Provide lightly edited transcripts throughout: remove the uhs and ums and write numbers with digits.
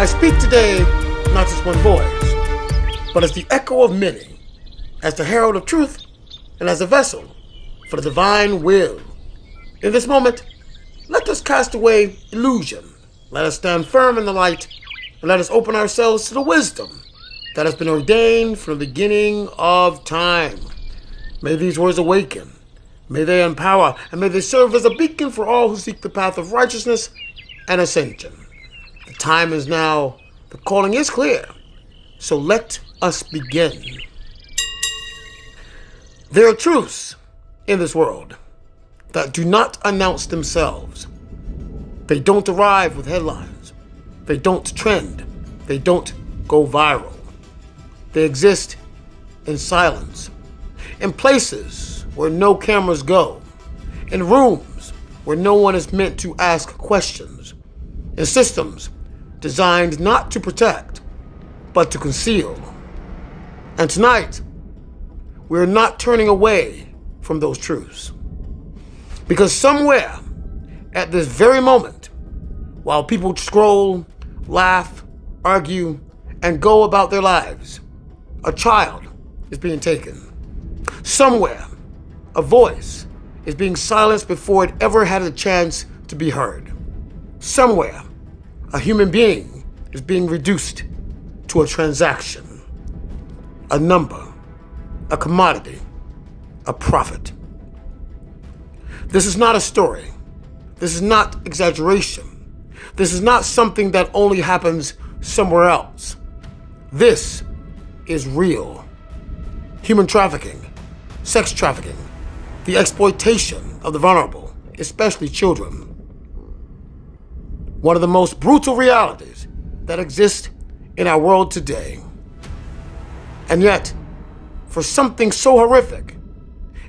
I speak today not as one voice, but as the echo of many, as the herald of truth, and as a vessel for the divine will. In this moment, let us cast away illusion. Let us stand firm in the light, and let us open ourselves to the wisdom that has been ordained from the beginning of time. May these words awaken, may they empower, and may they serve as a beacon for all who seek the path of righteousness and ascension. The time is now, the calling is clear, so let us begin. There are truths in this world that do not announce themselves. They don't arrive with headlines. They don't trend. They don't go viral. They exist in silence, in places where no cameras go, in rooms where no one is meant to ask questions, in systems designed not to protect, but to conceal. And tonight, we're not turning away from those truths. Because somewhere at this very moment, while people scroll, laugh, argue, and go about their lives, a child is being taken. Somewhere, a voice is being silenced before it ever had a chance to be heard. Somewhere, a human being is being reduced to a transaction, a number, a commodity, a profit. This is not a story. This is not exaggeration. This is not something that only happens somewhere else. This is real. Human trafficking, sex trafficking, the exploitation of the vulnerable, especially children. One of the most brutal realities that exist in our world today. And yet, for something so horrific,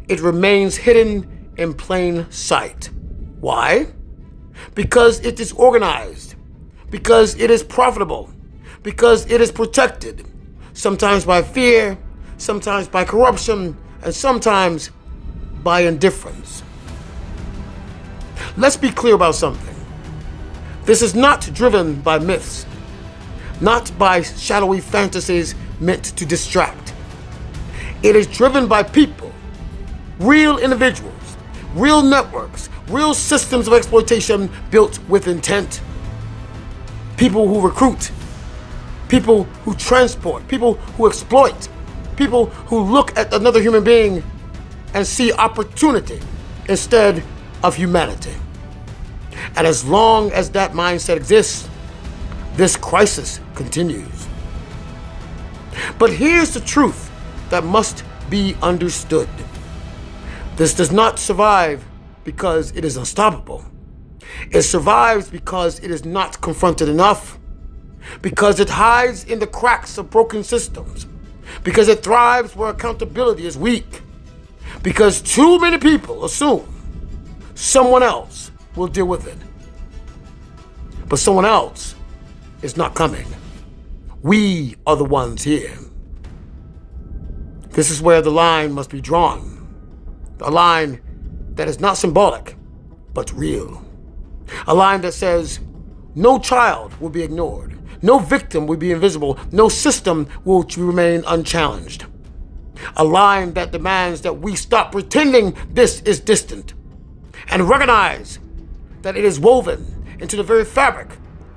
it remains hidden in plain sight. Why? Because it is organized, because it is profitable, because it is protected, sometimes by fear, sometimes by corruption, and sometimes by indifference. Let's be clear about something. This is not driven by myths, not by shadowy fantasies meant to distract. It is driven by people, real individuals, real networks, real systems of exploitation built with intent. People who recruit, people who transport, people who exploit, people who look at another human being and see opportunity instead of humanity. And as long as that mindset exists, this crisis continues. But here's the truth that must be understood. This does not survive because it is unstoppable. It survives because it is not confronted enough, because it hides in the cracks of broken systems, because it thrives where accountability is weak, because too many people assume someone else will deal with it. But someone else is not coming. We are the ones here. This is where the line must be drawn. A line that is not symbolic, but real. A line that says, no child will be ignored. No victim will be invisible. No system will remain unchallenged. A line that demands that we stop pretending this is distant and recognize that it is woven into the very fabric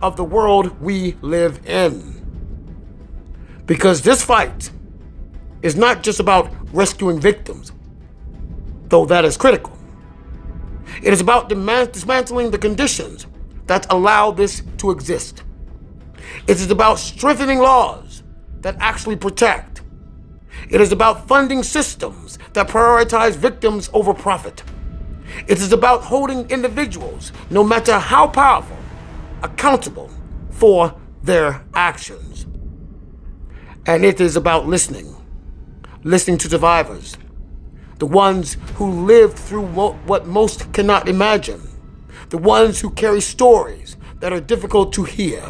of the world we live in. Because this fight is not just about rescuing victims, though that is critical. It is about dismantling the conditions that allow this to exist. It is about strengthening laws that actually protect. It is about funding systems that prioritize victims over profit. It is about holding individuals, no matter how powerful, accountable for their actions. And it is about listening to survivors, the ones who lived through what most cannot imagine, the ones who carry stories that are difficult to hear,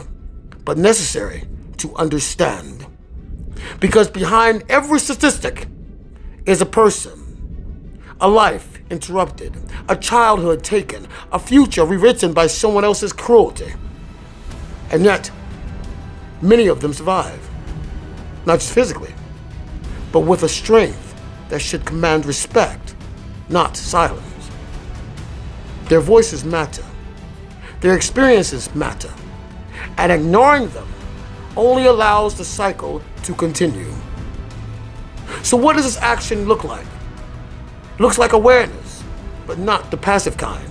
but necessary to understand. Because behind every statistic is a person, a life interrupted, a childhood taken, a future rewritten by someone else's cruelty. And yet, Many of them survive, not just physically, but with a strength that should command respect, not silence. Their voices matter. Their experiences matter. And ignoring them only allows the cycle to continue. So what does this action look like? Looks like awareness, but not the passive kind.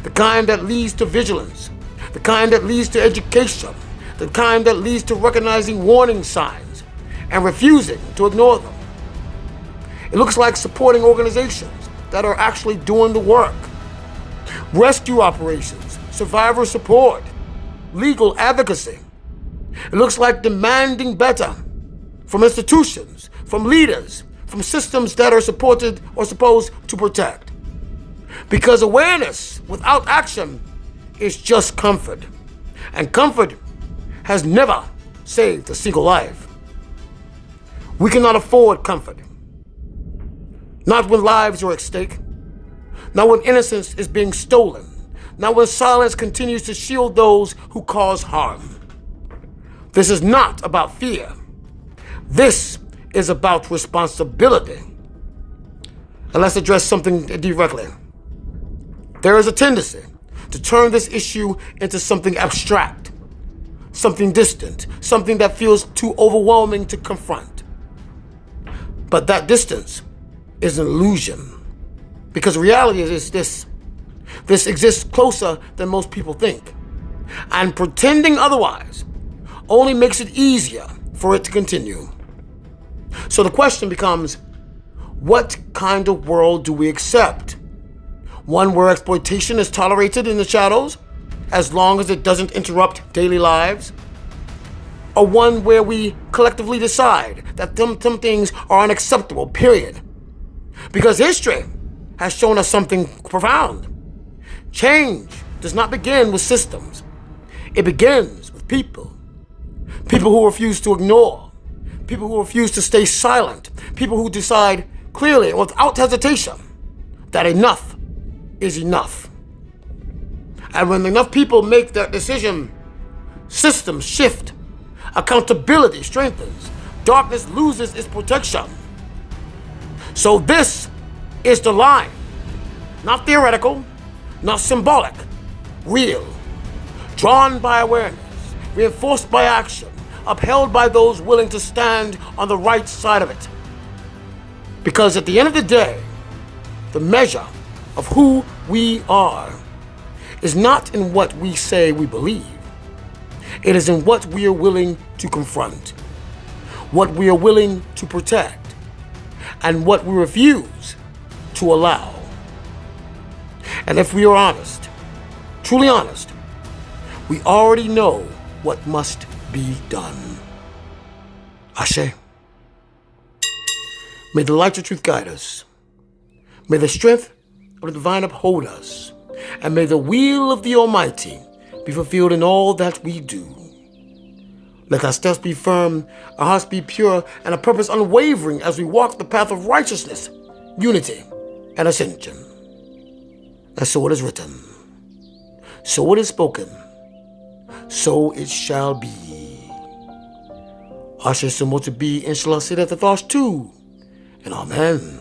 The kind that leads to vigilance. The kind that leads to education. The kind that leads to recognizing warning signs and refusing to ignore them. It looks like supporting organizations that are actually doing the work. Rescue operations, survivor support, legal advocacy. It looks like demanding better from institutions, from leaders, from systems that are supported or supposed to protect. Because awareness without action is just comfort. And comfort has never saved a single life. We cannot afford comfort. Not when lives are at stake. Not when innocence is being stolen. Not when silence continues to shield those who cause harm. This is not about fear. This is about responsibility. And let's address something directly. There is a tendency to turn this issue into something abstract, something distant, something that feels too overwhelming to confront. But that distance is an illusion, because reality is this. This exists closer than most people think. And pretending otherwise only makes it easier for it to continue. So the question becomes, what kind of world do we accept? One where exploitation is tolerated in the shadows, as long as it doesn't interrupt daily lives? Or one where we collectively decide that some things are unacceptable, period? Because history has shown us something profound. Change does not begin with systems. It begins with people. People who refuse to ignore. People who refuse to stay silent. People who decide clearly and without hesitation that enough is enough. And when enough people make that decision, systems shift. Accountability strengthens. Darkness loses its protection. So this is the line. Not theoretical, not symbolic, real. Drawn by awareness, reinforced by action, upheld by those willing to stand on the right side of it. Because at the end of the day, the measure of who we are is not in what we say we believe. It is in what we are willing to confront, what we are willing to protect, and what we refuse to allow. And if we are honest, truly honest, we already know what must be done. Ashe. May the light of truth guide us. May the strength of the divine uphold us. And may the will of the Almighty be fulfilled in all that we do. Let our steps be firm, our hearts be pure, and our purpose unwavering as we walk the path of righteousness, unity, and ascension. And so it is written, so it is spoken, so it shall be. Ashe Sumo to be, inshallah, say that the thoughts too, and amen.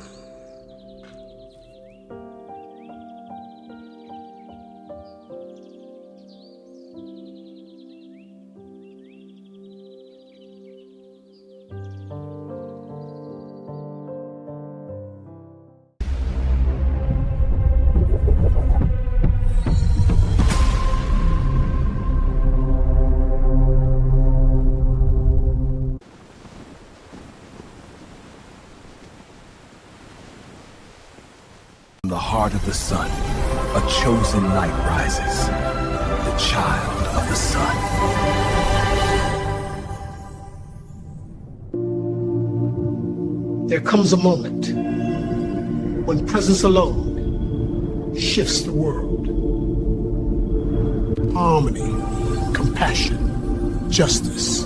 The heart of the sun, a chosen light rises, the child of the sun. There comes a moment when presence alone shifts the world. Harmony, compassion, justice,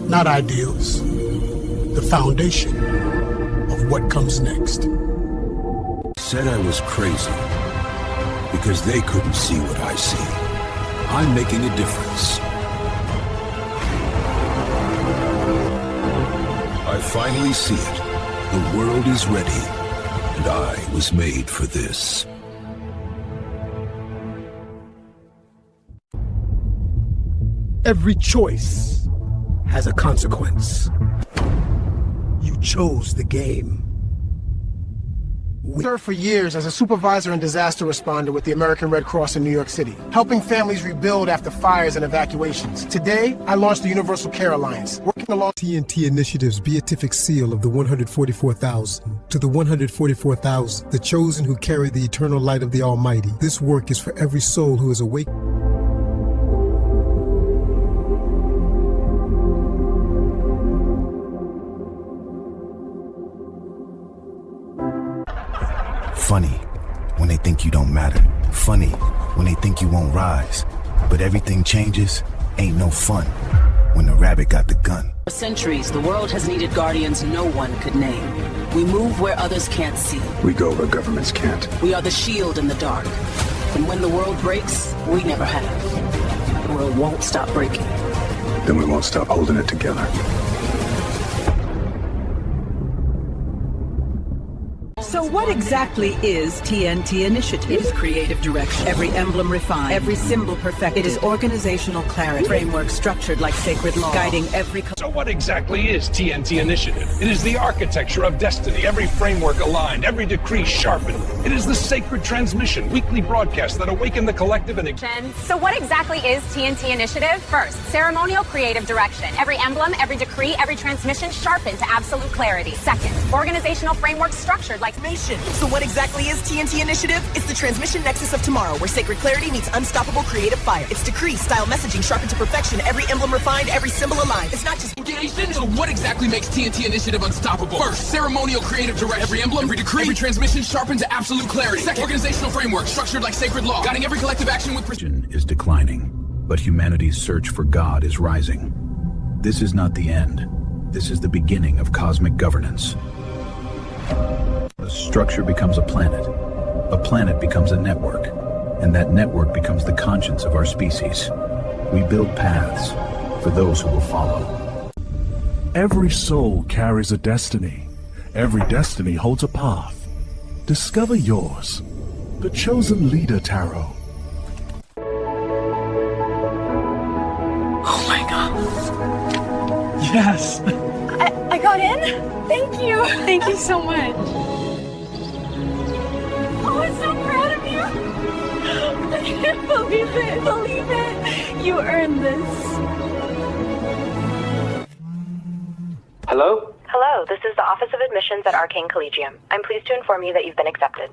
not ideals, the foundation of what comes next. Said I was crazy because they couldn't see what I see. I'm making a difference. finally see it. The world is ready, and I was made for this. Every choice has a consequence. You chose the game. I served for years as a supervisor and disaster responder with the American Red Cross in New York City, helping families rebuild after fires and evacuations. Today, I launched the Universal Care Alliance, working along TNT Initiative's beatific seal of the 144,000. To the 144,000, the chosen who carry the eternal light of the Almighty. This work is for every soul who is awake. Funny when they think you don't matter. Funny when they think you won't rise. But everything changes, ain't no fun when the rabbit got the gun. For centuries, the world has needed guardians no one could name. We move where others can't see. We go where governments can't. We are the shield in the dark. And when the world breaks, we never have. The world won't stop breaking. Then we won't stop holding it together. So what exactly is TNT Initiative? It is creative direction. Every emblem refined. Every symbol perfected. It is organizational clarity. Framework structured like sacred law. Guiding every... So what exactly is TNT Initiative? It is the architecture of destiny, every framework aligned, every decree sharpened. It is the sacred transmission, weekly broadcasts that awaken the collective and... So what exactly is TNT Initiative? First, ceremonial creative direction. Every emblem, every decree, every transmission sharpened to absolute clarity. Second, organizational framework structured like... So what exactly is TNT Initiative? It's the transmission nexus of tomorrow, where sacred clarity meets unstoppable creative fire. It's decree, style messaging sharpened to perfection, every emblem refined, every symbol aligned. It's not just... So what exactly makes TNT Initiative unstoppable? First, ceremonial creative direction. Every emblem, every decree, every transmission sharpened to absolute clarity. Second, organizational framework structured like sacred law, guiding every collective action with precision. Is declining, but humanity's search for God is rising. This is not the end. This is the beginning of cosmic governance. A structure becomes a planet becomes a network, and that network becomes the conscience of our species. We build paths for those who will follow. Every soul carries a destiny. Every destiny holds a path. Discover yours. The Chosen Leader Tarot. Oh my God. Yes! I got in? Thank you! Thank you so much. Oh, I'm so proud of you! I can't believe it! Believe it! You earned this. Hello? Hello, this is the Office of Admissions at Arcane Collegium. I'm pleased to inform you that you've been accepted.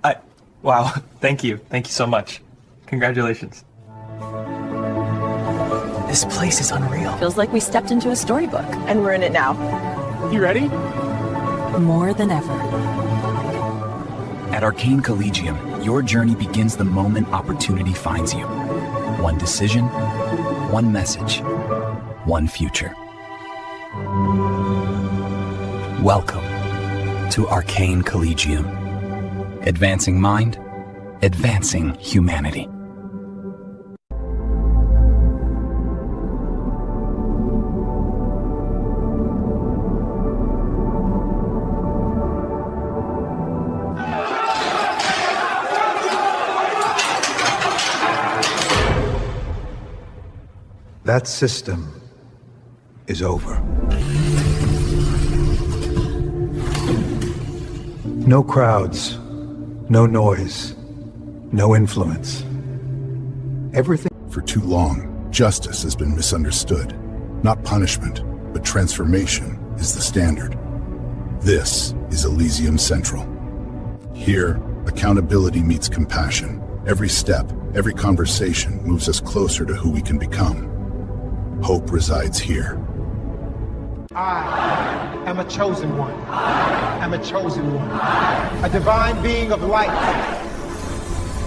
Wow, thank you. Thank you so much. Congratulations. This place is unreal. Feels like we stepped into a storybook. And we're in it now. You ready? More than ever. At Arcane Collegium, your journey begins the moment opportunity finds you. One decision, one message, one future. Welcome to Arcane Collegium. Advancing mind, advancing humanity. That system is over. No crowds, no noise, no influence. Everything. For too long, justice has been misunderstood. Not punishment, but transformation is the standard. This is Elysium Central. Here, accountability meets compassion. Every step, every conversation moves us closer to who we can become. Hope resides here. I am a chosen one. I am a chosen one. A divine being of light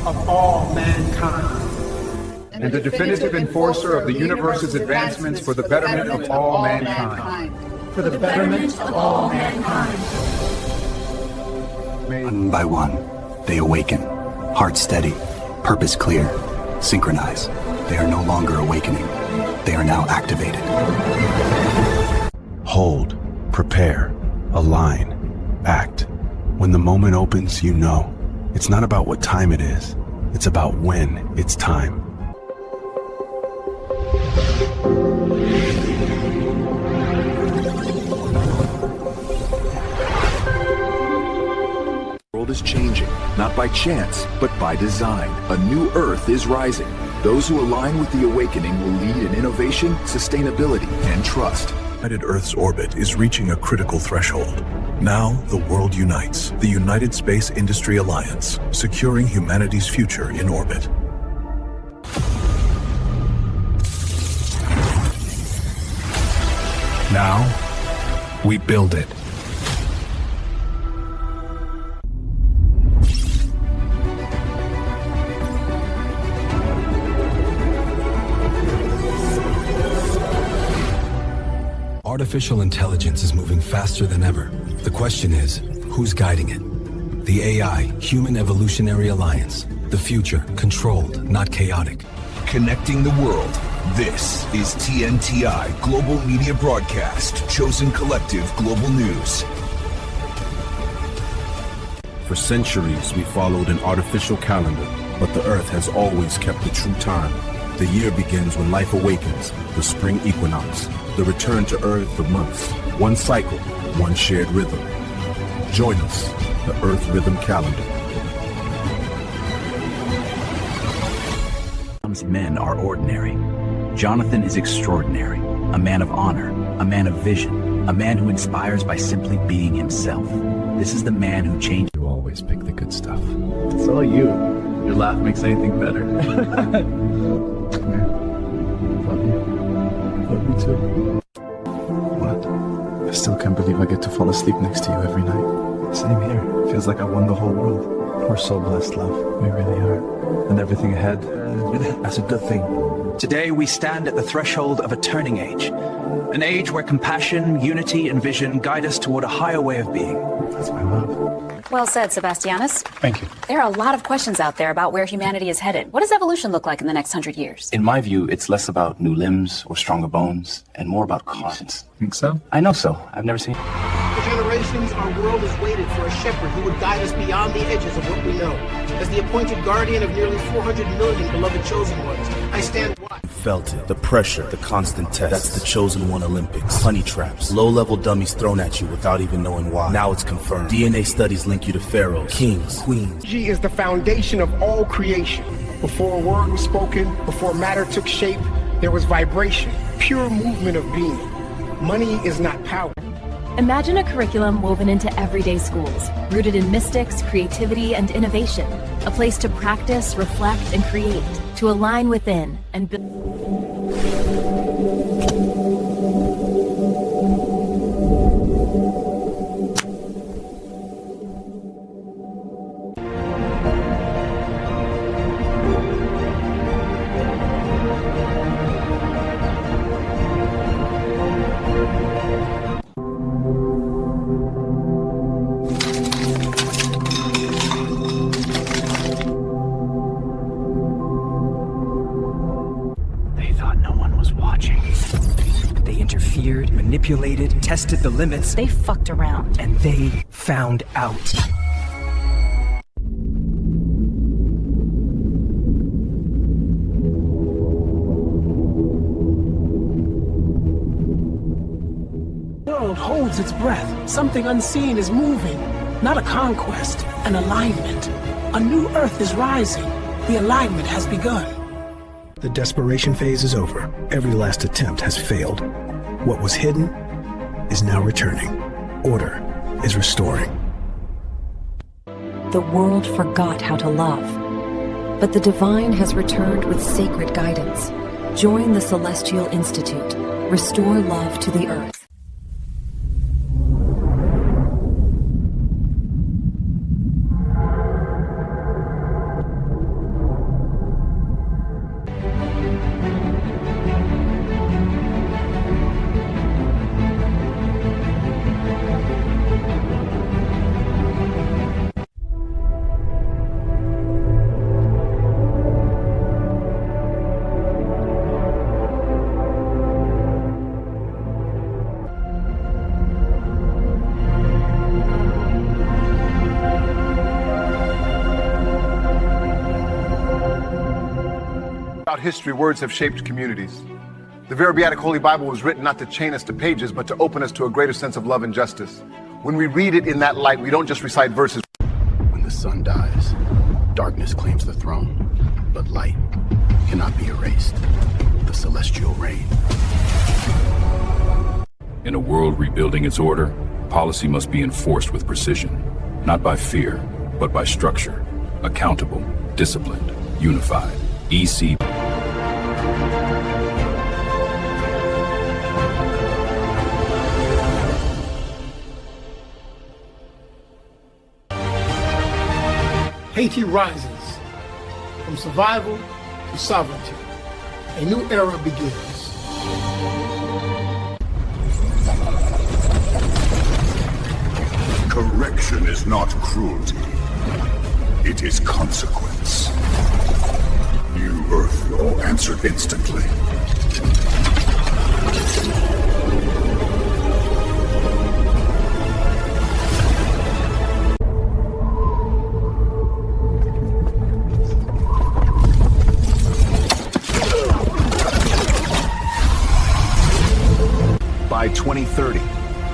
of all mankind. And the definitive enforcer of the universe's advancements for the betterment of all mankind. For the betterment of all mankind. One by one, they awaken. Heart steady, purpose clear, synchronize. They are no longer awakening. They are now activated. Hold, prepare, Align. Act. When the moment opens, you know. It's not about what time it is. It's about when it's time. The world is changing, not by chance, but by design. A new Earth is rising. Those who align with the awakening will lead in innovation, sustainability, and trust. United Earth's orbit is reaching a critical threshold. Now, the world unites. The United Space Industry Alliance, securing humanity's future in orbit. Now, we build it. Artificial intelligence is moving faster than ever. The question is, who's guiding it? The AI, Human Evolutionary Alliance. The future, controlled, not chaotic. Connecting the world. This is TNTI Global Media Broadcast, Chosen Collective Global News. For centuries, we followed an artificial calendar, but the Earth has always kept the true time. The year begins when life awakens, the spring equinox, the return to Earth of months, one cycle, one shared rhythm. Join us, the Earth Rhythm Calendar. Men are ordinary. Jonathan is extraordinary, a man of honor, a man of vision, a man who inspires by simply being himself. This is the man who changed. You always pick the good stuff. It's all you. Your laugh makes anything better. Love you. Love you too. What? I still can't believe I get to fall asleep next to you every night. Same here. Feels like I won the whole world. We're so blessed, love. We really are. And everything ahead, that's a good thing. Today we stand at the threshold of a turning age. An age where compassion, unity, and vision guide us toward a higher way of being. That's my love. Well said, Sebastianus. Thank you. There are a lot of questions out there about where humanity is headed. What does evolution look like in the next 100 years? In my view, it's less about new limbs or stronger bones and more about conscience. Think so? I know so. I've never seen. For generations, our world has waited for a shepherd who would guide us beyond the edges of what we know. As the appointed guardian of nearly 400 million beloved chosen ones, I stand watch. Felt it. The pressure, the constant test. That's the Chosen One Olympics. Honey traps. Low-level dummies thrown at you without even knowing why. Now it's confirmed. DNA studies link you to pharaohs, kings, queens. Energy is the foundation of all creation. Before a word was spoken, before matter took shape, there was vibration, pure movement of being. Money is not power. Imagine a curriculum woven into everyday schools, rooted in mystics, creativity, and innovation. A place to practice, reflect, and create, to align within and build. Manipulated, tested the limits. They fucked around. And they found out. The world holds its breath. Something unseen is moving. Not a conquest, an alignment. A new Earth is rising. The alignment has begun. The desperation phase is over. Every last attempt has failed. What was hidden is now returning. Order is restoring. The world forgot how to love, but the divine has returned with sacred guidance. Join the Celestial Institute. Restore love to the earth. Throughout history, words have shaped communities. The very beatific Holy Bible was written not to chain us to pages, but to open us to a greater sense of love and justice. When we read it in that light, we don't just recite verses. When the sun dies, darkness claims the throne, but light cannot be erased. The celestial reign. In a world rebuilding its order, policy must be enforced with precision, not by fear, but by structure. Accountable, disciplined, unified. EC. Haiti rises from survival to sovereignty. A new era begins. Correction is not cruelty. It is consequence. New Earth Law answered instantly. By 2030,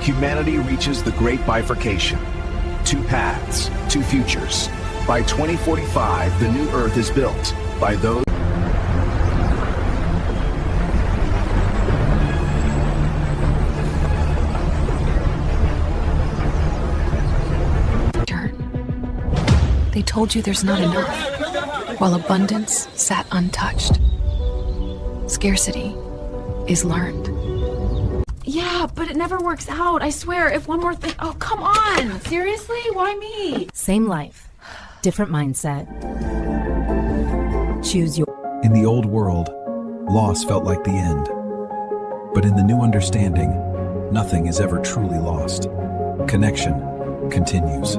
humanity reaches the great bifurcation. Two paths, two futures. By 2045, the new Earth is built by those. They told you there's not enough, while abundance sat untouched. Scarcity is learned. Yeah, but it never works out. I swear, if one more thing... Oh, come on! Seriously? Why me? Same life, different mindset. Choose your... In the old world, loss felt like the end. But in the new understanding, nothing is ever truly lost. Connection continues.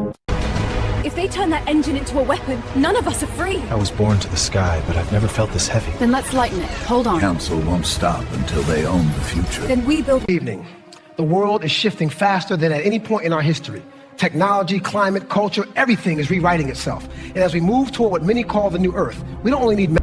If they turn that engine into a weapon, none of us are free. I was born to the sky, but I've never felt this heavy. Then let's lighten it. Hold on. Council won't stop until they own the future. Then we build... Evening. The world is shifting faster than at any point in our history. Technology, climate, culture, everything is rewriting itself. And as we move toward what many call the new Earth, we don't only need...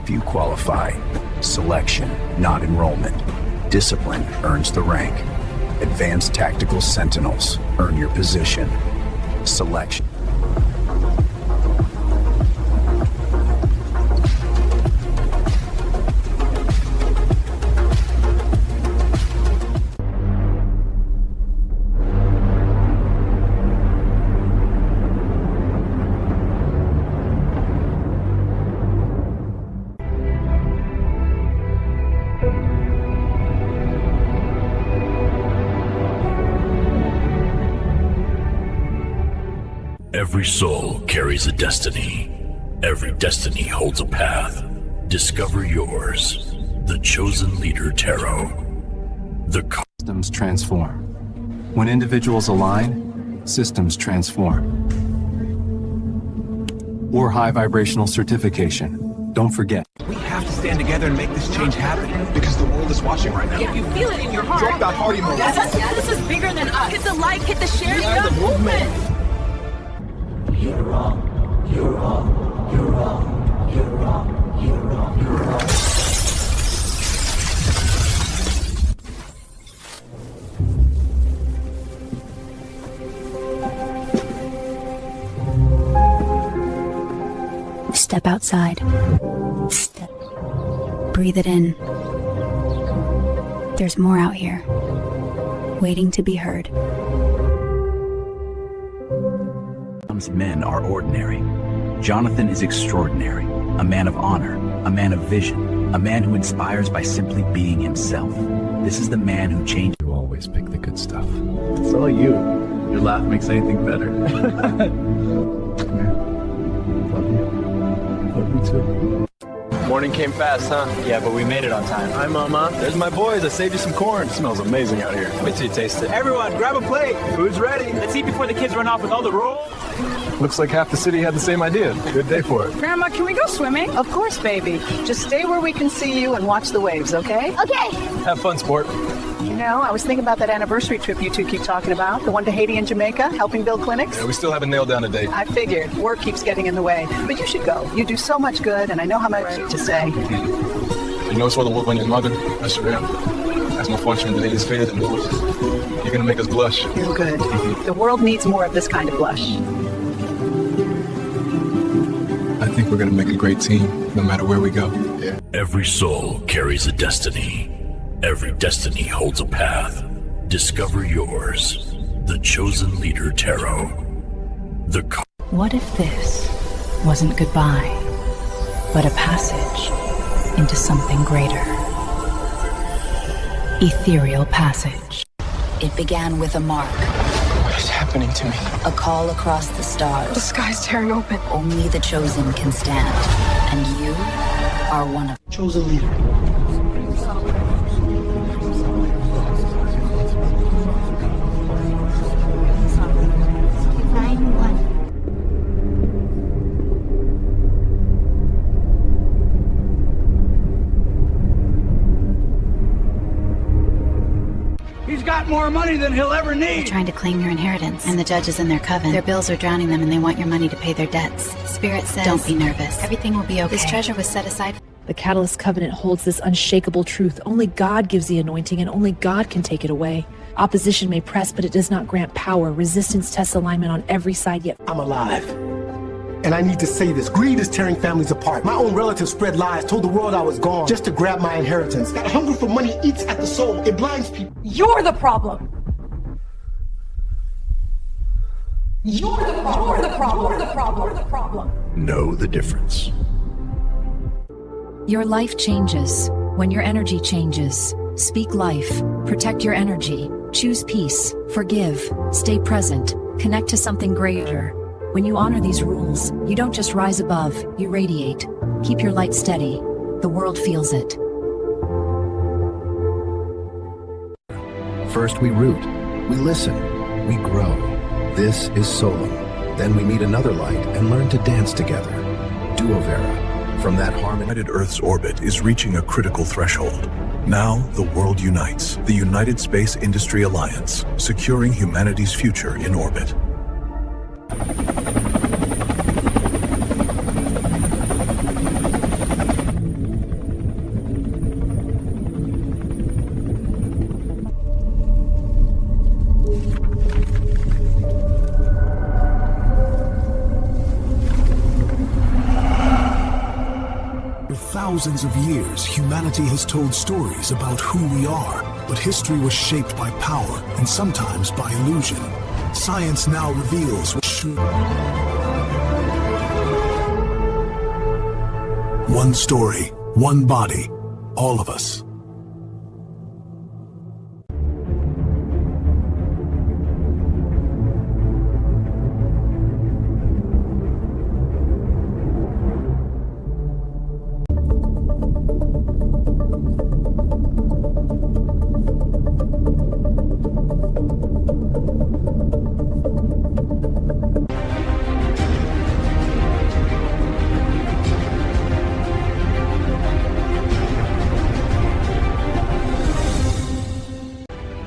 Few qualify. Selection, not enrollment. Discipline earns the rank. Advanced Tactical Sentinels earn your position. Selection. Every soul carries a destiny. Every destiny holds a path. Discover yours. The Chosen Leader Tarot. The systems transform. When individuals align, systems transform. Or high vibrational certification. Don't forget. We have to stand together and make this change happen because the world is watching right now. If you feel it in your heart. Drop that heart emoji. This is bigger than us. Hit the like, hit the share, hit the movement. You're wrong. You're wrong. You're wrong. You're wrong. You're wrong. You're wrong. Step outside. Breathe it in. There's more out here, waiting to be heard. Men are ordinary. Jonathan is extraordinary, a man of honor, a man of vision, a man who inspires by simply being himself. This is the man who changed. You all always pick the good stuff. It's all you. Your laugh makes anything better. Come here. Love you. Love you too. Morning came fast, huh? Yeah, but we made it on time. Hi, Mama. There's my boys. I saved you some corn. It smells amazing out here. Wait till you taste it. Everyone, grab a plate. Food's ready. Let's eat before the kids run off with all the rolls. Looks like half the city had the same idea. Good day for it. Grandma, can we go swimming? Of course, baby. Just stay where we can see you and watch the waves, okay? Okay. Have fun, sport. You know, I was thinking about that anniversary trip you two keep talking about, the one to Haiti and Jamaica, helping build clinics. Yeah, we still haven't nailed down a date. I figured. Work keeps getting in the way. But you should go. You do so much good, and I know how much to say. You know it's for the love on your mother. I sure am. That's my fortune today is fair than yours. You're gonna make us blush. Feel good. The world needs more of this kind of blush. I think we're gonna make a great team, no matter where we go. Yeah. Every soul carries a destiny. Every destiny holds a path. Discover yours. The Chosen Leader Tarot. What if this wasn't goodbye, but a passage into something greater? Ethereal passage. It began with a mark. What is happening to me? A call across the stars. The sky's tearing open. Only the chosen can stand. And you are one of them. Chosen leader. He's got more money than he'll ever need. They're trying to claim your inheritance, and the judge is in their coven. Their bills are drowning them, and they want your money to pay their debts. Spirit says, don't be nervous. Everything will be okay. This treasure was set aside. The Catalyst Covenant holds this unshakable truth. Only God gives the anointing, and only God can take it away. Opposition may press, but it does not grant power. Resistance tests alignment on every side, yet I'm alive. And I need to say this. Greed is tearing families apart. My own relatives spread lies, told the world I was gone just to grab my inheritance. That hunger for money eats at the soul. It blinds people. You're the problem. You're the problem. You're the problem. You're the problem. You're the problem. Know the difference. Your life changes when your energy changes. Speak life. Protect your energy. Choose peace. Forgive. Stay present. Connect to something greater. When you honor these rules, you don't just rise above, you radiate. Keep your light steady. The world feels it. First we root, we listen, we grow. This is Solum. Then we meet another light and learn to dance together. Duovera. From that harmony. United Earth's orbit is reaching a critical threshold. Now the world unites. The United Space Industry Alliance, securing humanity's future in orbit. For thousands of years, humanity has told stories about who we are, but history was shaped by power and sometimes by illusion. Science now reveals what should. One story, one body, all of us.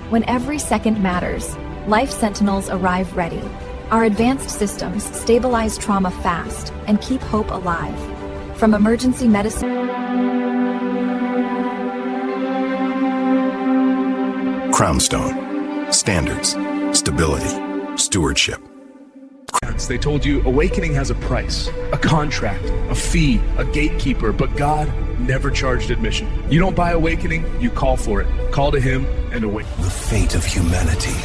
When every second matters, Life Sentinels arrive ready. Our advanced systems stabilize trauma fast and keep hope alive. From emergency medicine... Crownstone. Standards. Stability. Stewardship. They told you awakening has a price, a contract, a fee, a gatekeeper, but God never charged admission. You don't buy awakening, you call for it. Call to him and awake. The fate of humanity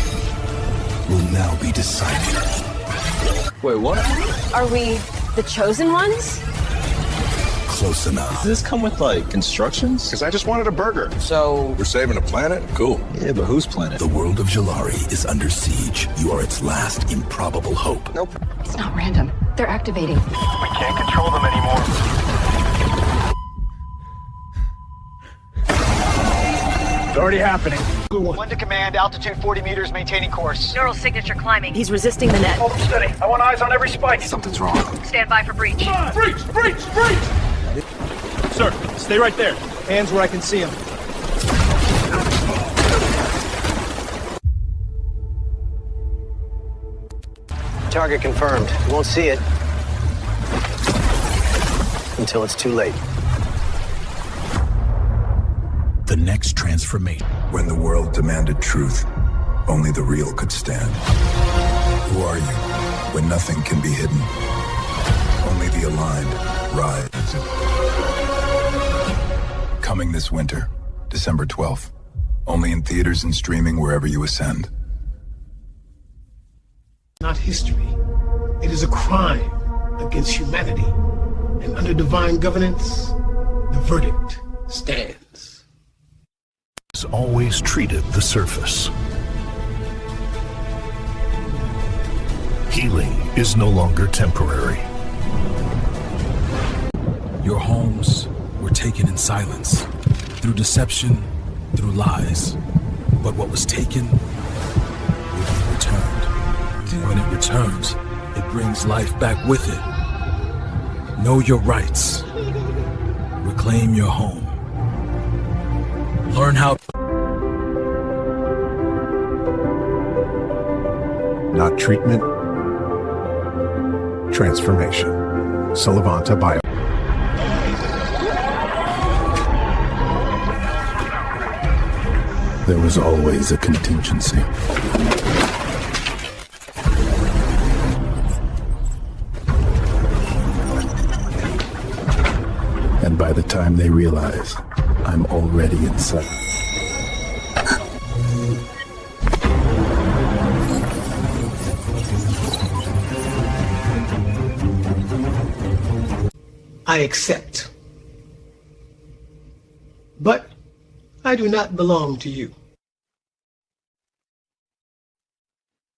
will now be decided. Wait, what? Are we the chosen ones? close enough. Does this come with, like, instructions? Because I just wanted a burger. So... We're saving a planet? Cool. Yeah, but whose planet? The world of Jalari is under siege. You are its last improbable hope. Nope. It's not random. They're activating. We can't control them anymore. It's already happening. One to command, altitude 40 meters, maintaining course. Neural signature climbing. He's resisting the net. Hold them steady. I want eyes on every spike. Something's wrong. Stand by for breach. Breach! Breach! Breach! Sir, stay right there. Hands where I can see him. Target confirmed. You won't see it until it's too late. The next transformation. When the world demanded truth, only the real could stand. Who are you when nothing can be hidden? Only the aligned rise. Coming this winter, December 12th. Only in theaters and streaming wherever you ascend. Not history. It is a crime against humanity. And under divine governance, the verdict stands. Has always treated the surface. Healing is no longer temporary. Your homes were taken in silence, through deception, through lies. But what was taken will be returned. When it returns, it brings life back with it. Know your rights. Reclaim your home. Learn how. Not treatment, transformation. Salavanta Bio. There was always a contingency. And by the time they realize, I'm already inside. I accept. But I do not belong to you.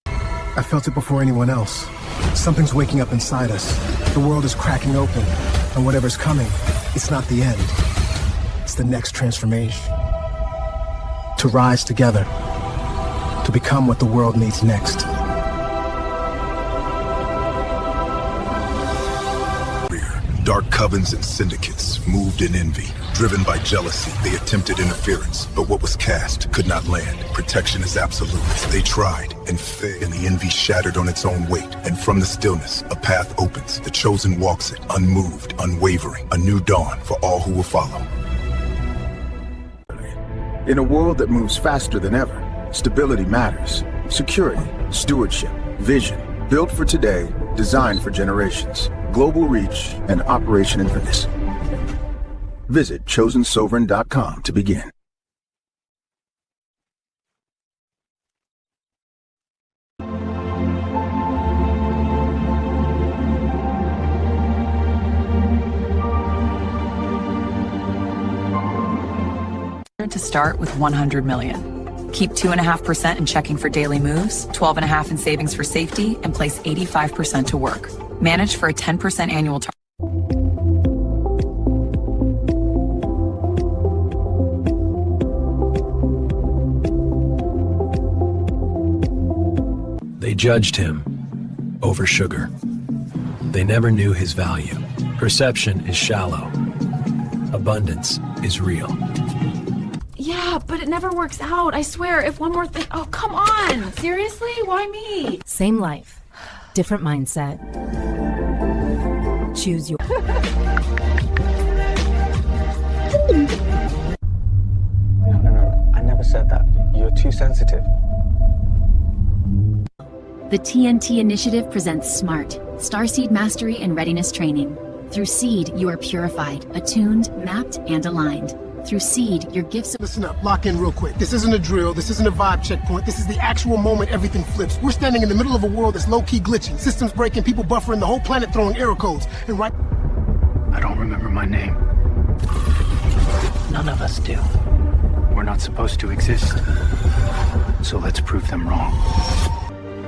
I felt it before anyone else. Something's waking up inside us. The world is cracking open, and whatever's coming, it's not the end. It's the next transformation. To rise together, to become what the world needs next. Dark covens and syndicates moved in envy. Driven by jealousy, they attempted interference, but what was cast could not land. Protection is absolute. They tried and failed, and the envy shattered on its own weight. And from the stillness, a path opens. The chosen walks it, unmoved, unwavering. A new dawn for all who will follow. In a world that moves faster than ever, stability matters. Security, stewardship, vision. Built for today, designed for generations. Global reach and Operation Inverness. Visit chosensovereign.com to begin. To start with 100 million. Keep 2.5% in checking for daily moves, 12.5% in savings for safety, and place 85% to work. Manage for a 10% annual target. They judged him over sugar. They never knew his value. Perception is shallow. Abundance is real. Yeah, but it never works out. I swear, if one more thing... Oh, come on! Seriously? Why me? Same life. Different mindset. Choose your... No, I never said that. You're too sensitive. The TNT Initiative presents SMART, Starseed Mastery and Readiness Training. Through SEED, you are purified, attuned, mapped, and aligned. Through SEED, your gifts... Listen up, lock in real quick. This isn't a drill, this isn't a vibe checkpoint, this is the actual moment everything flips. We're standing in the middle of a world that's low-key glitching, systems breaking, people buffering, the whole planet throwing error codes. And right... I don't remember my name. None of us do. We're not supposed to exist. So let's prove them wrong.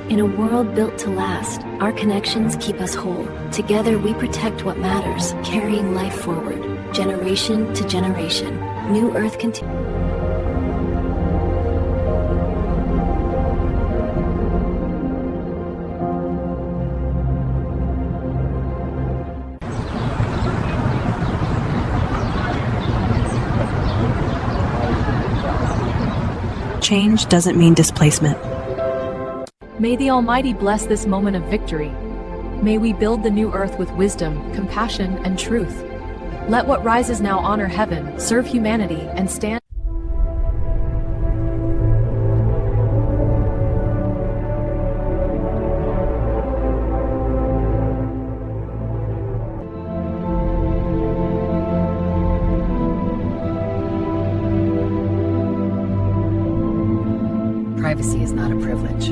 In a world built to last, our connections keep us whole. Together we protect what matters, carrying life forward, generation to generation. New Earth continues. Change doesn't mean displacement. May the Almighty bless this moment of victory. May we build the new earth with wisdom, compassion, and truth. Let what rises now honor heaven, serve humanity, and stand. Privacy is not a privilege.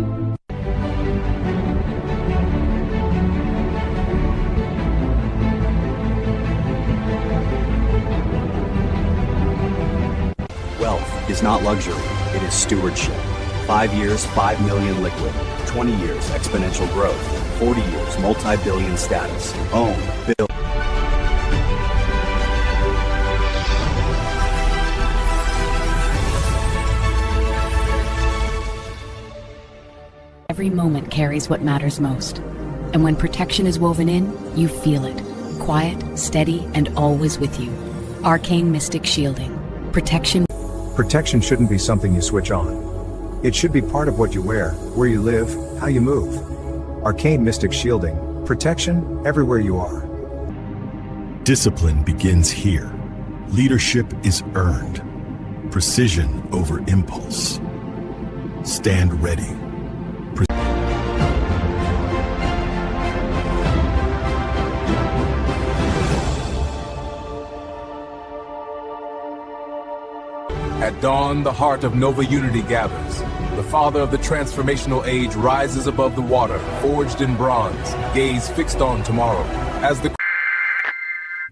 Wealth is not luxury, it is stewardship. 5 years, 5 million liquid. 20 years, exponential growth. 40 years, multi-billion status. Own, build. Every moment carries what matters most. And when protection is woven in, you feel it. Quiet, steady, and always with you. Arcane Mystic Shielding. Protection. Protection shouldn't be something you switch on. It should be part of what you wear, where you live, how you move. Arcane Mystic Shielding. Protection everywhere you are. Discipline begins here. Leadership is earned. Precision over impulse. Stand ready. At dawn, the heart of Nova Unity gathers. The father of the transformational age rises above the water, forged in bronze, gaze fixed on tomorrow. As the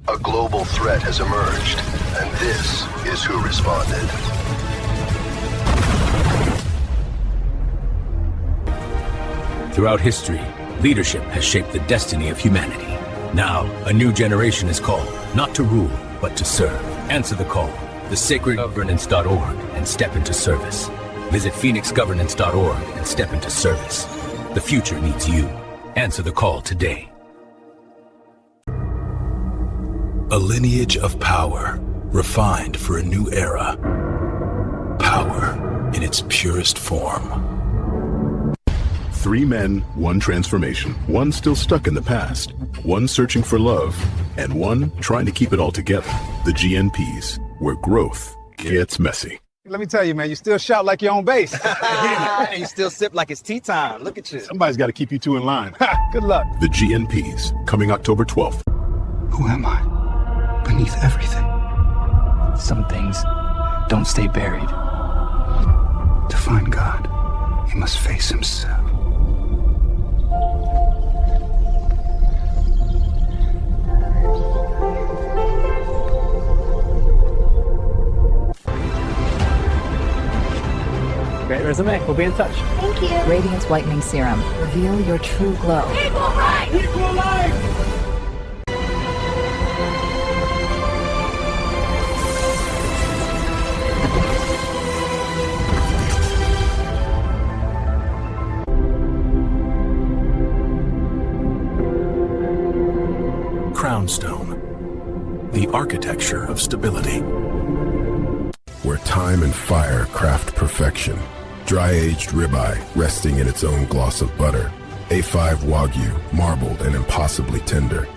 A global threat has emerged, and this is who responded. Throughout history, leadership has shaped the destiny of humanity. Now, a new generation is called, not to rule, but to serve. Answer the call. thesacredgovernance.org and step into service. Visit phoenixgovernance.org and step into service. The future needs you. Answer the call today. A lineage of power, refined for a new era. Power in its purest form. 3 men, 1 transformation. One still stuck in the past. One searching for love. And one trying to keep it all together. The GNPs, where growth gets messy. Let me tell you, man, you still shout like you're on base. You still sip like it's tea time. Look at you. Somebody's got to keep you 2 in line. Good luck. The GNPs, coming October 12th. Who am I? Beneath everything. Some things don't stay buried. To find God, he must face himself. Great resume. We'll be in touch. Thank you. Radiance Whitening Serum. Reveal your true glow. Equal rights! Equal life! Crownstone. The architecture of stability. Where time and fire craft perfection. Dry-aged ribeye resting in its own gloss of butter. A5 Wagyu, marbled and impossibly tender.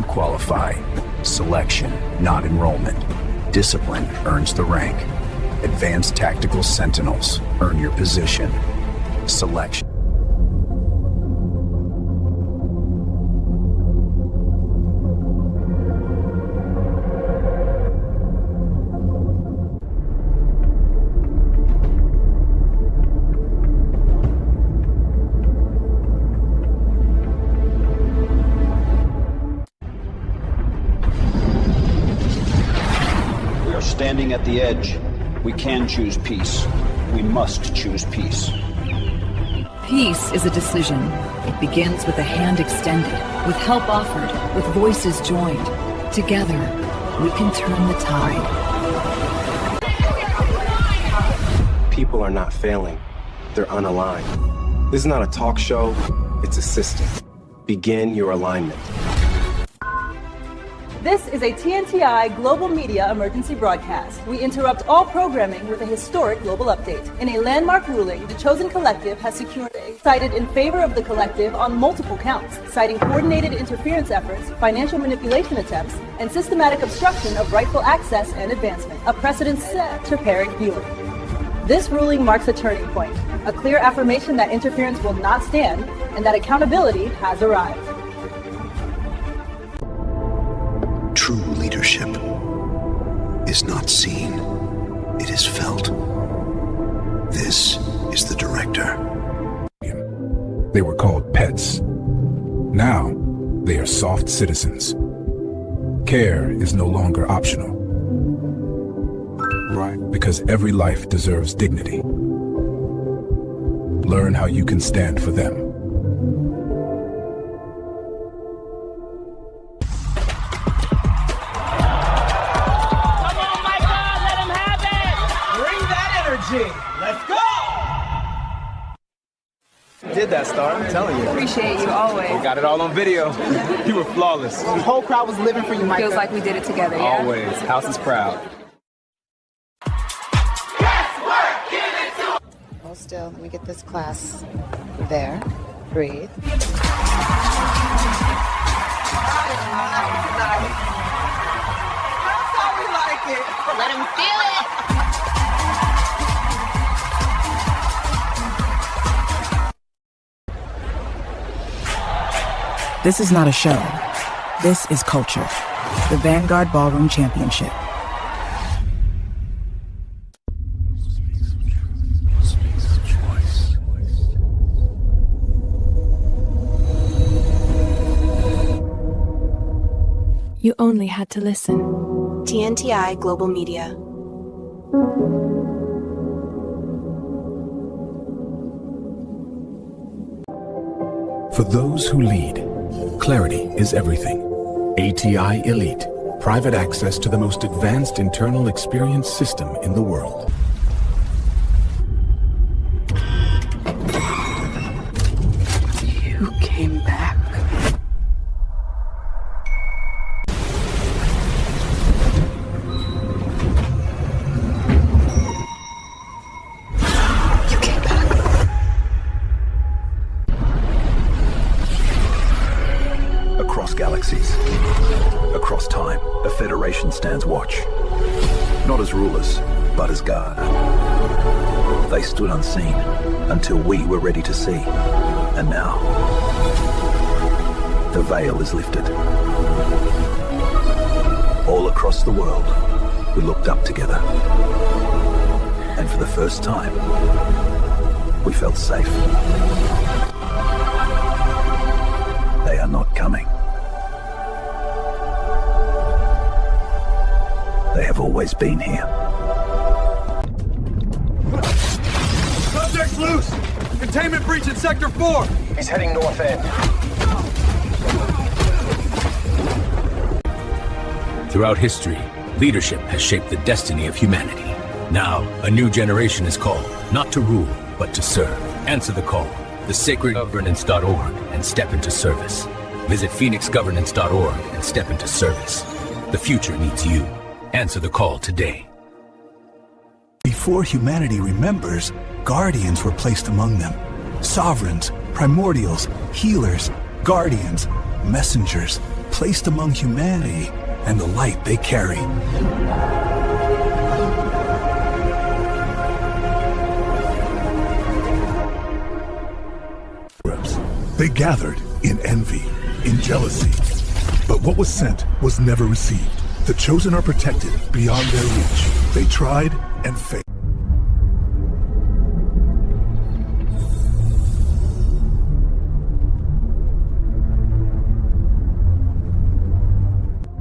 Qualify. selection, not enrollment. Discipline earns the rank. Advanced Tactical Sentinels earn your position. Selection. Standing at the edge, we can choose peace. We must choose peace. Peace is a decision. It begins with a hand extended, with help offered, with voices joined. Together, we can turn the tide. People are not failing. They're unaligned. This is not a talk show, it's a system. Begin your alignment. This is a TNTI Global Media Emergency Broadcast. We interrupt all programming with a historic global update. In a landmark ruling, the chosen collective has secured a cited in favor of the collective on multiple counts, citing coordinated interference efforts, financial manipulation attempts, and systematic obstruction of rightful access and advancement, a precedent set to parent viewing. This ruling marks a turning point, a clear affirmation that interference will not stand and that accountability has arrived. True leadership is not seen, it is felt. This is the director. They were called pets. Now, they are soft citizens. Care is no longer optional. Right. Because every life deserves dignity. Learn how you can stand for them. Let's go! Did that, Star? I'm telling you. Appreciate you always. We got it all on video. You were flawless. The whole crowd was living for you, Micah. Feels like we did it together, yeah? Always. House is proud. Hold still. Let me get this class. There. Breathe. That's how we like it. Let him feel it. This is not a show. This is culture. The Vanguard Ballroom Championship. You only had to listen. TNTI Global Media. For those who lead, clarity is everything. ATI Elite, private access to the most advanced internal experience system in the world. You came back. Across galaxies, across time, the Federation stands watch. Not as rulers, but as guard. They stood unseen until we were ready to see. And now, the veil is lifted. All across the world, we looked up together. And for the first time, we felt safe. They are not coming. They have always been here. Subject's loose! Containment breach in Sector 4! He's heading north end. Throughout history, leadership has shaped the destiny of humanity. Now, a new generation is called, not to rule, but to serve. Answer the call, thesacredgovernance.org, and step into service. Visit phoenixgovernance.org and step into service. The future needs you. Answer the call today. Before humanity remembers, guardians were placed among them. Sovereigns, primordials, healers, guardians, messengers, placed among humanity and the light they carry. They gathered in envy, in jealousy. But what was sent was never received. The chosen are protected beyond their reach. They tried and failed.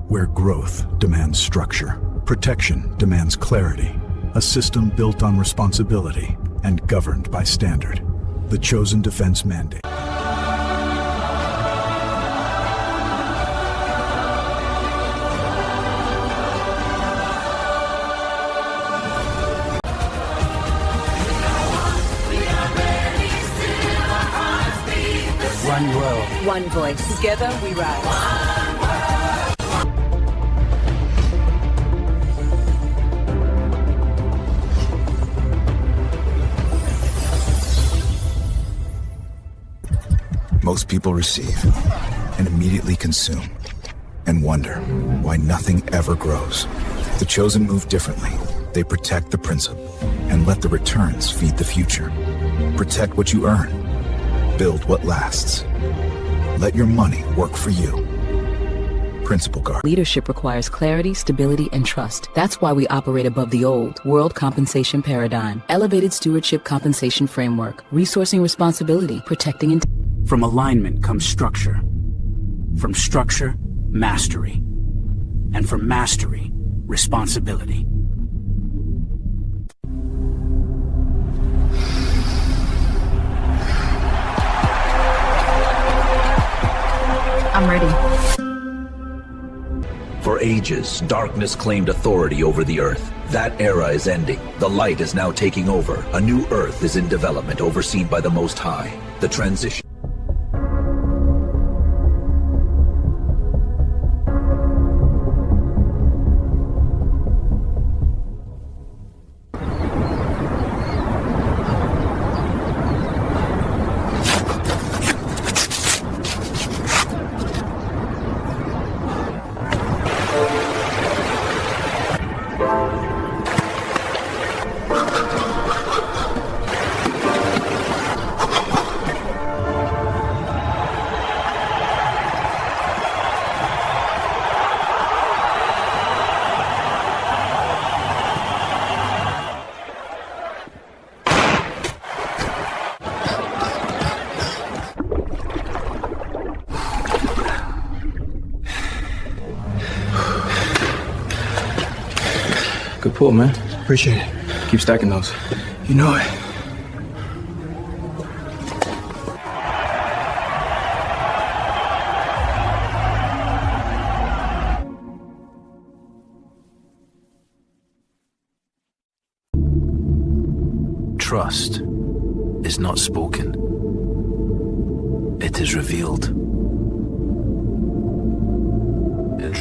Where growth demands structure, protection demands clarity, a system built on responsibility and governed by standard. The Chosen Defense Mandate. One world. One voice. Together we rise. Most people receive and immediately consume and wonder why nothing ever grows. The Chosen move differently. They protect the principle and let the returns feed the future. Protect what you earn. Build what lasts. Let your money work for you. Principal Guard. Leadership requires clarity, stability, and trust. That's why we operate above the old world compensation paradigm. Elevated stewardship compensation framework. Resourcing responsibility. Protecting integrity. From alignment comes structure. From structure, mastery. And from mastery, responsibility. I'm ready. For ages, darkness claimed authority over the Earth. That era is ending. The light is now taking over. A new Earth is in development, overseen by the Most High. The transition. Good pull, man. Appreciate it. Keep stacking those. You know it. Trust is not spoken. It is revealed.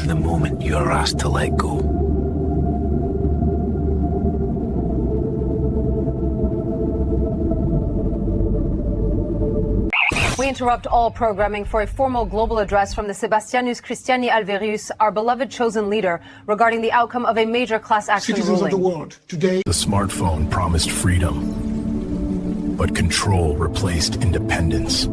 The moment you are asked to let go. We interrupt all programming for a formal global address from the Sebastianus Christiani Alverius, our beloved chosen leader, regarding the outcome of a major class action Citizens ruling. of the world, today The smartphone promised freedom, but control replaced independence.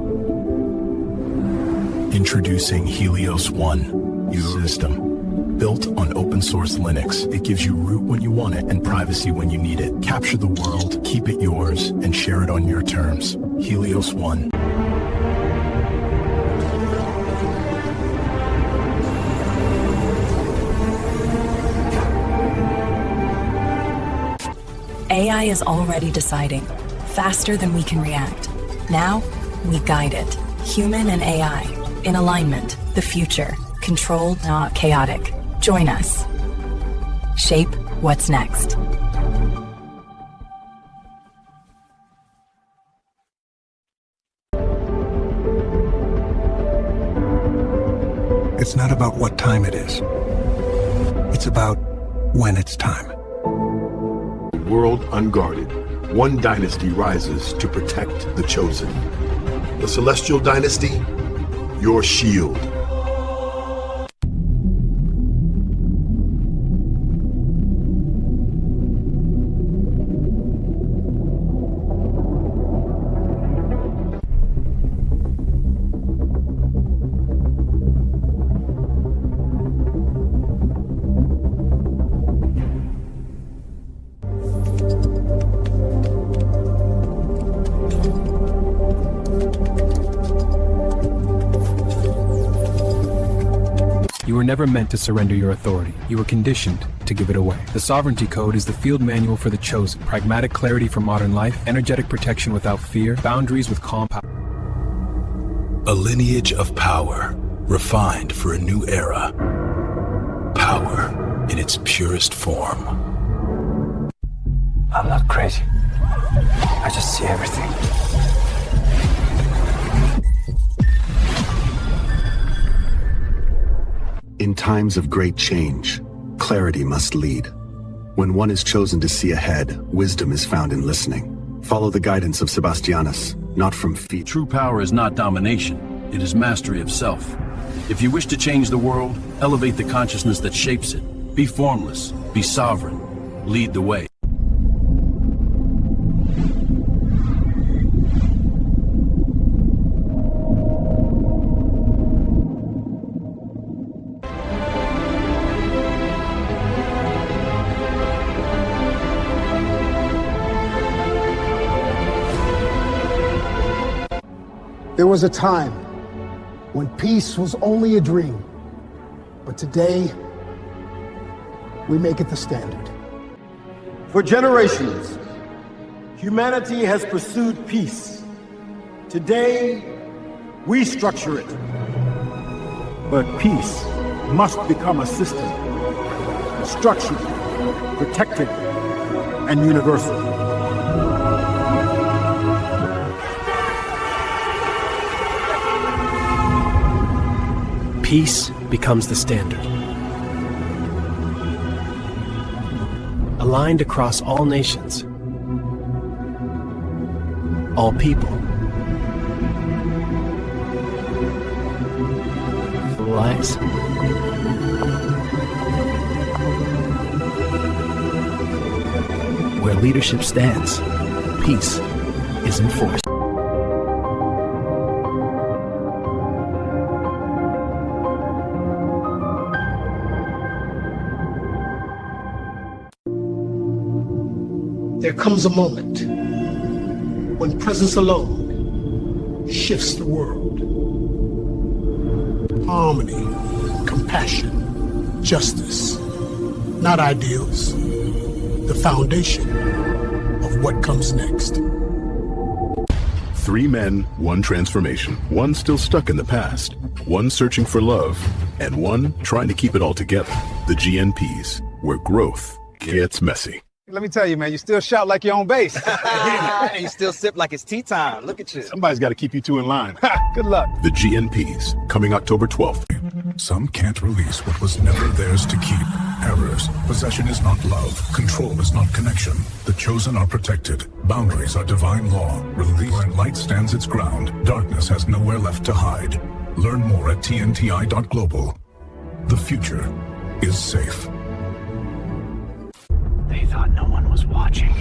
Introducing Helios One, your system. Built on open source Linux, it gives you root when you want it and privacy when you need it. Capture the world, keep it yours, and share it on your terms. Helios One. AI is already deciding, faster than we can react. Now, we guide it. Human and AI, in alignment, the future, controlled, not chaotic. Join us. Shape what's next. it's not about what time it is. It's about when it's time. World unguarded, one dynasty rises to protect the chosen. The Celestial Dynasty, your shield. never meant to surrender your authority. You were conditioned to give it away. The Sovereignty Code is the field manual for the chosen. Pragmatic clarity for modern life, energetic protection without fear, boundaries with calm power. A lineage of power, refined for a new era. Power in its purest form. I'm not crazy. I just see everything. In times of great change, clarity must lead. When one is chosen to see ahead, wisdom is found in listening. Follow the guidance of Sebastianus, not from feet. True power is not domination, it is mastery of self. If you wish to change the world, elevate the consciousness that shapes it. Be formless, be sovereign, lead the way. There was a time when peace was only a dream, but today, we make it the standard. For generations, humanity has pursued peace. Today, we structure it. But peace must become a system, structured, protected, and universal. Peace becomes the standard. Aligned across all nations, all people. Full lives. Where leadership stands, peace is enforced. There comes a moment when presence alone shifts the world. Harmony, compassion, justice, not ideals, the foundation of what comes next. 3 men, 1 transformation. One still stuck in the past, one searching for love, and one trying to keep it all together. The GNPs, where growth gets messy. Let me tell you, man, you still shout like you're on base. And you still sip like it's tea time. Look at you. Somebody's got to keep you 2 in line. Good luck. The GNPs, coming October 12th. Some can't release what was never theirs to keep. Errors. Possession is not love. Control is not connection. The chosen are protected. Boundaries are divine law. Release when light stands its ground. Darkness has nowhere left to hide. Learn more at TNTI.global. The future is safe. They thought no one was watching.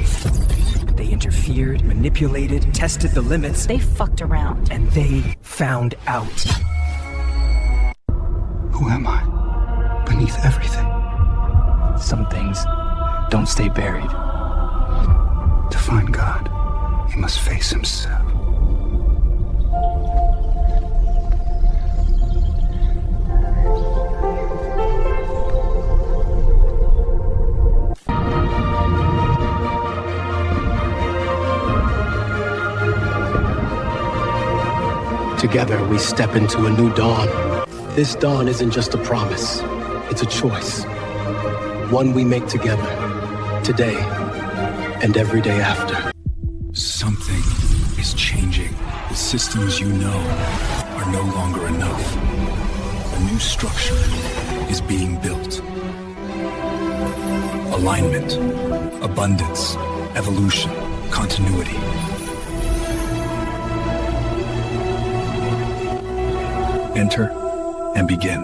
They interfered, manipulated, tested the limits. They fucked around. And they found out. Who am I? Beneath everything. Some things don't stay buried. To find God, he must face himself. Together, we step into a new dawn. This dawn isn't just a promise, it's a choice. One we make together, today and every day after. Something is changing. The systems you know are no longer enough. A new structure is being built. Alignment, abundance, evolution, continuity. Enter and begin.